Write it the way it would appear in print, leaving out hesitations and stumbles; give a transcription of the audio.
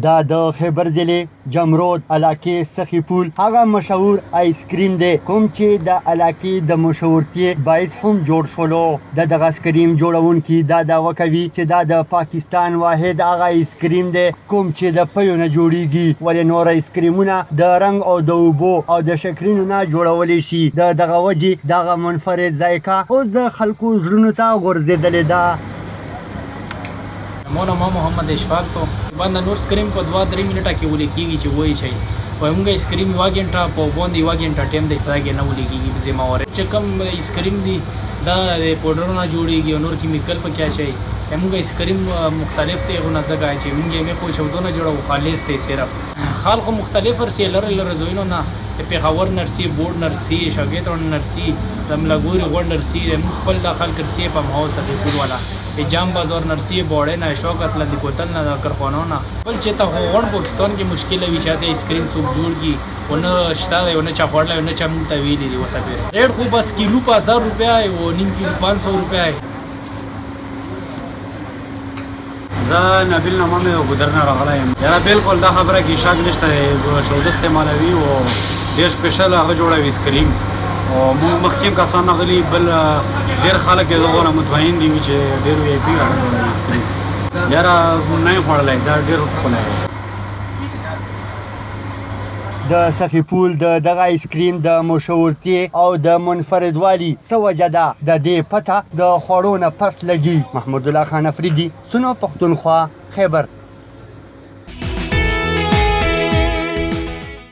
دا د خیبر ضلع جمرود علاقې سخي پول هغه مشهور آیس کریم دی کوم چې د علاقې د مشهورتۍ باعث هم جوړ شولو. د دغه آیس کریم جوړونکي دا دعوه کوي چې دا د پاکستان واحد هغه آیس کریم دی کوم چې د پیو نه جوړیږي، ولې نور آیس کریمونه د رنګ او د اوبو او د شکرینو نه جوړولی شي. د دغه وجې دغه منفرد ذایقه اوس د خلکو زړونو ته غورځېدلې ده. مولانا محمد اشفاق تو باندې نور سکریم په 2-3 منټه کې ولې کیږي چې وایي شي وای موږ سکریم یو غنټه په باندې یو غنټه ټیم دی پرګه نه ولې کیږي زما وره چې کوم سکریم دی دا پودرونه جوړیږي او نور کیمیکل په کیا شي موږ سکریم مختلف ته غو نه ځای چې موږ یې خو شودونه جوړو خالص ته صرف خلق مختلف ورسیلر لرزوینو نه پیښور نرسي بورډ نرسي شاګیتون نرسي دملګوري غونډ نرسي خپل داخل کرسي په ماو سره والا جام بازار نرسي بوړې نه شوق اصل د کوتل نه کارخانو نه بل چې ته غوړ پاکستان کې مشکل وي چې آیس کریم څوک جوړ کی ونه شته ونه چا خورل ونه چا مونږ ته ویلي دی وسه ریټ خو بس کیلو په 1000 روپیا او نیم کیلو 500 روپیا زه نبیل نامه مې ګودرنه راغلی یم. یاره بالکل دا خبره کې شک نشته شوده استعمالوي او ډېر سپیشل هغه جوړوي سکریم او موږ مخکې کسان راغلي بل ډېر خلک یې دغه نه مطمئن دي چې ډېر وی پی هغه جوړوي سکریم. یاره نه یې خوړلی دا ډېر ښکلی دی. د سخي پول د دغه آیس کریم د مشهورتۍ او د منفردوالي څه وجه ده د دې پته د خوړو نه پس لګي. محمود الله خان افریدي، سنو پښتونخوا، خیبر.